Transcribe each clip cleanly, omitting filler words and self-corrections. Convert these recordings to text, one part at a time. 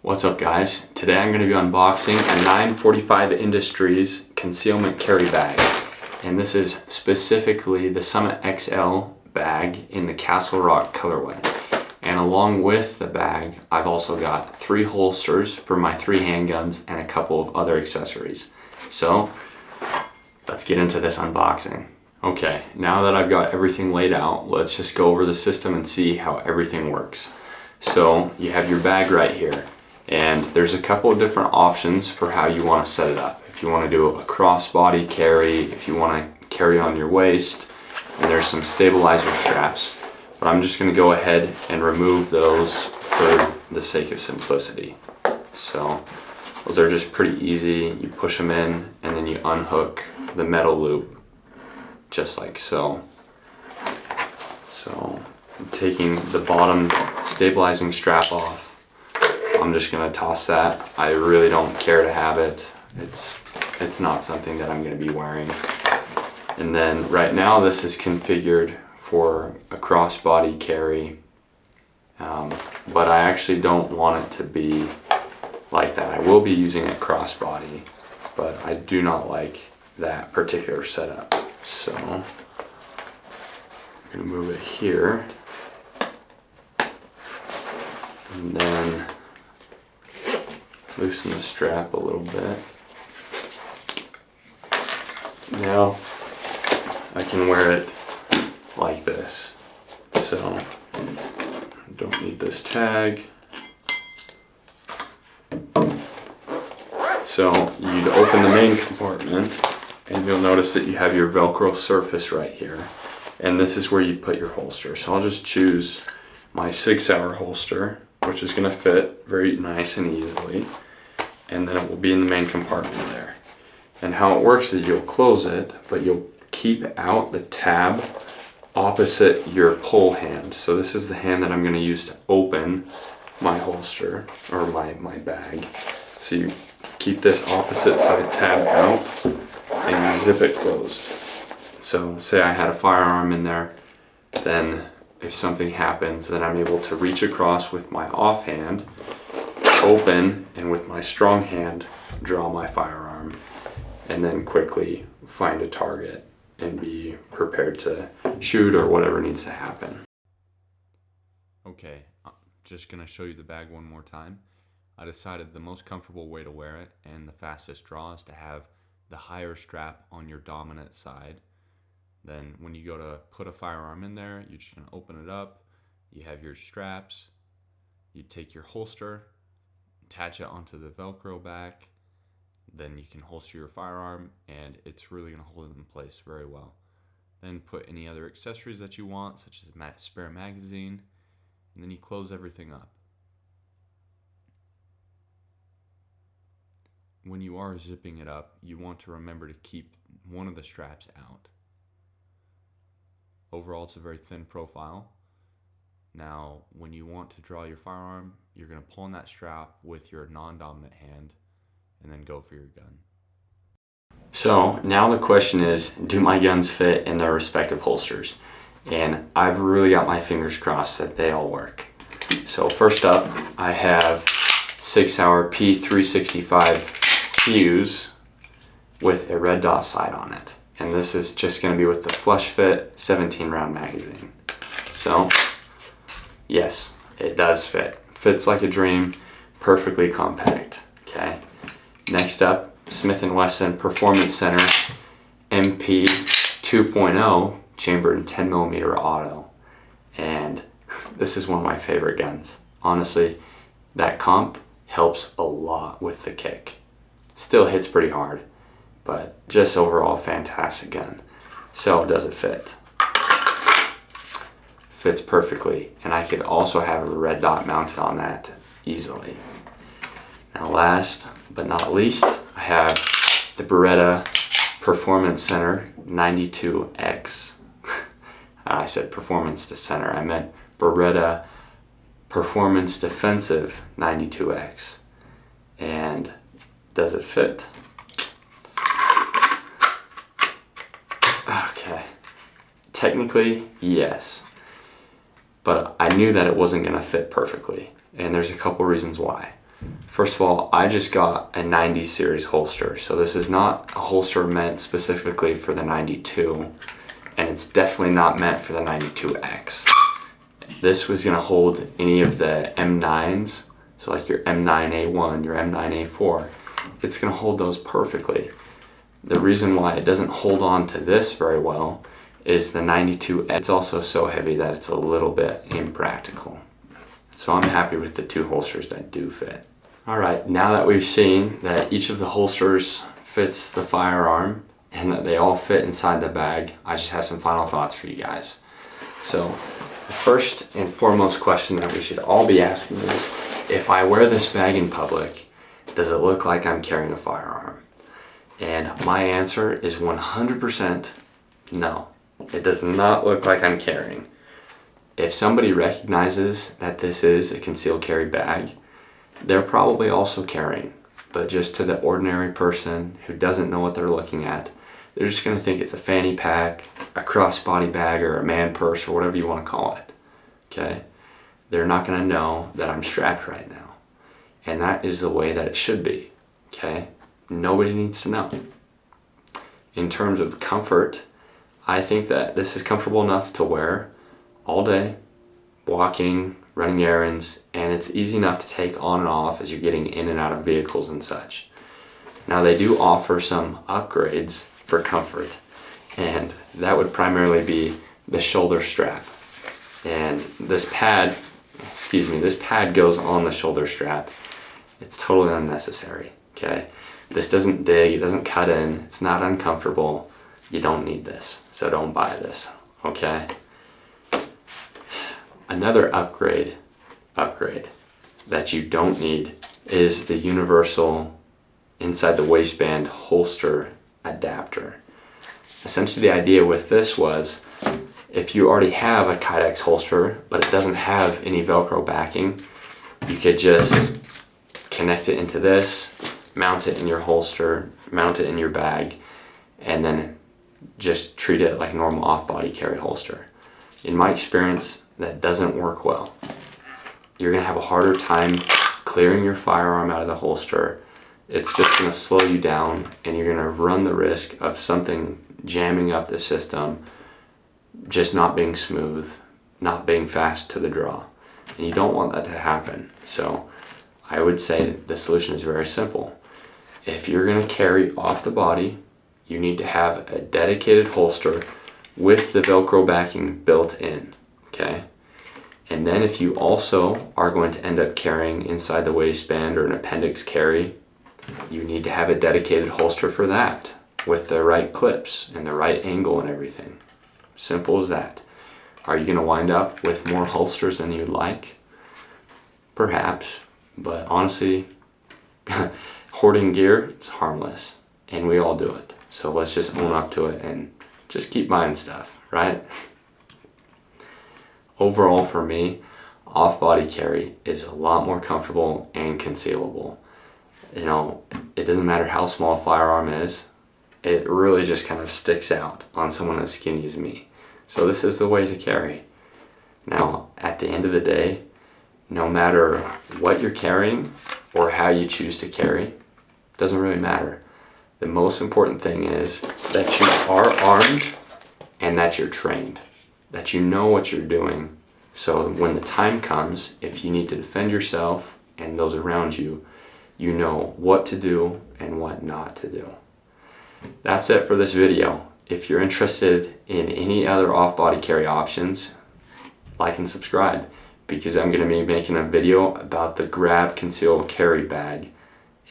What's up guys? Today I'm going to be unboxing a 945 Industries concealment carry bag. And this is specifically the Summit XL bag in the Castlerock colorway. And along with the bag, I've also got 3 holsters for my 3 handguns and a couple of other accessories. So let's get into this unboxing. Okay, now that I've got everything laid out, let's just go over the system and see how everything works. So you have your bag right here. And there's a couple of different options for how you want to set it up. If you want to do a crossbody carry, if you want to carry on your waist, and there's some stabilizer straps. But I'm just going to go ahead and remove those for the sake of simplicity. So those are just pretty easy. You push them in and then you unhook the metal loop just like so. So I'm taking the bottom stabilizing strap off. I'm just gonna toss that. I really don't care to have it. It's not something that I'm gonna be wearing. And then right now this is configured for a crossbody carry, but I actually don't want it to be like that. I will be using it crossbody, but I do not like that particular setup. So I'm gonna move it here, and then loosen the strap a little bit. Now I can wear it like this. So I don't need this tag. So you'd open the main compartment and you'll notice that you have your Velcro surface right here. And this is where you put your holster. So I'll just choose my Sig Sauer holster, which is gonna fit very nice and easily. And then it will be in the main compartment there. And how it works is you'll close it, but you'll keep out the tab opposite your pull hand. So this is the hand that I'm going to use to open my holster or my bag. So you keep this opposite side tab out and you zip it closed. So say I had a firearm in there, then if something happens, then I'm able to reach across with my offhand, open, and with my strong hand draw my firearm, and then quickly find a target and be prepared to shoot or whatever needs to happen. Okay, I'm just gonna show you the bag one more time. I decided the most comfortable way to wear it and the fastest draw is to have the higher strap on your dominant side. Then when you go to put a firearm in there, you're just gonna open it up, you have your straps, you take your holster, attach it onto the Velcro back, then you can holster your firearm and it's really going to hold it in place very well. Then put any other accessories that you want, such as a spare magazine, and then you close everything up. When you are zipping it up, you want to remember to keep one of the straps out. Overall, it's a very thin profile. Now, when you want to draw your firearm, you're going to pull on that strap with your non-dominant hand and then go for your gun. So now the question is, do my guns fit in their respective holsters? And I've really got my fingers crossed that they all work. So first up, I have Sig Sauer P365 fuse with a red dot sight on it. And this is just going to be with the flush fit 17 round magazine. So yes, it does fit. Fits like a dream, perfectly compact, okay? Next up, Smith & Wesson Performance Center MP 2.0 chambered in 10mm auto. And this is one of my favorite guns. Honestly, that comp helps a lot with the kick. Still hits pretty hard, but just overall fantastic gun. So does it fit? Fits perfectly, and I could also have a red dot mounted on that easily. Now last but not least, I have the Beretta Performance Center 92X. I said performance to center, I meant Beretta Performance Defensive 92X. And does it fit? Okay, technically yes. But I knew that it wasn't going to fit perfectly, and there's a couple reasons why. First of all, I just got a 90 series holster, so this is not a holster meant specifically for the 92, and it's definitely not meant for the 92X. This was gonna hold any of the M9s, so like your M9A1, your M9A4, it's gonna hold those perfectly. The reason why it doesn't hold on to this very well is the 92X, it's also so heavy that it's a little bit impractical. So I'm happy with the two holsters that do fit. All right, now that we've seen that each of the holsters fits the firearm and that they all fit inside the bag, I just have some final thoughts for you guys. So the first and foremost question that we should all be asking is, if I wear this bag in public, does it look like I'm carrying a firearm? And my answer is 100% no. It does not look like I'm carrying. If somebody recognizes that this is a concealed carry bag, they're probably also carrying, but just to the ordinary person who doesn't know what they're looking at, they're just gonna think it's a fanny pack, a crossbody bag, or a man purse, or whatever you wanna call it, okay? They're not gonna know that I'm strapped right now. And that is the way that it should be, okay? Nobody needs to know. In terms of comfort, I think that this is comfortable enough to wear all day, walking, running errands, and it's easy enough to take on and off as you're getting in and out of vehicles and such. Now they do offer some upgrades for comfort, and that would primarily be the shoulder strap. And this pad goes on the shoulder strap. It's totally unnecessary, okay? This doesn't dig, it doesn't cut in, it's not uncomfortable. You don't need this, so don't buy this, okay? Another upgrade that you don't need is the universal inside the waistband holster adapter. Essentially the idea with this was, if you already have a Kydex holster but it doesn't have any Velcro backing, you could just connect it into this, mount it in your holster, mount it in your bag, and then just treat it like a normal off-body carry holster. In my experience, that doesn't work well. You're gonna have a harder time clearing your firearm out of the holster. It's just gonna slow you down, and you're gonna run the risk of something jamming up the system, just not being smooth, not being fast to the draw. And you don't want that to happen. So I would say the solution is very simple. If you're gonna carry off the body, you need to have a dedicated holster with the Velcro backing built in, okay? And then if you also are going to end up carrying inside the waistband or an appendix carry, you need to have a dedicated holster for that with the right clips and the right angle and everything. Simple as that. Are you gonna wind up with more holsters than you'd like? Perhaps, but honestly, hoarding gear, it's harmless, and we all do it. So let's just own up to it and just keep buying stuff, right? Overall for me, off-body carry is a lot more comfortable and concealable. You know, it doesn't matter how small a firearm is, it really just kind of sticks out on someone as skinny as me. So this is the way to carry. Now, at the end of the day, no matter what you're carrying or how you choose to carry, doesn't really matter. The most important thing is that you are armed and that you're trained, that you know what you're doing. So when the time comes, if you need to defend yourself and those around you, you know what to do and what not to do. That's it for this video. If you're interested in any other off-body carry options, like and subscribe, because I'm going to be making a video about the Grab Conceal Carry Bag,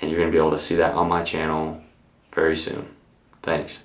and you're going to be able to see that on my channel very soon. Thanks.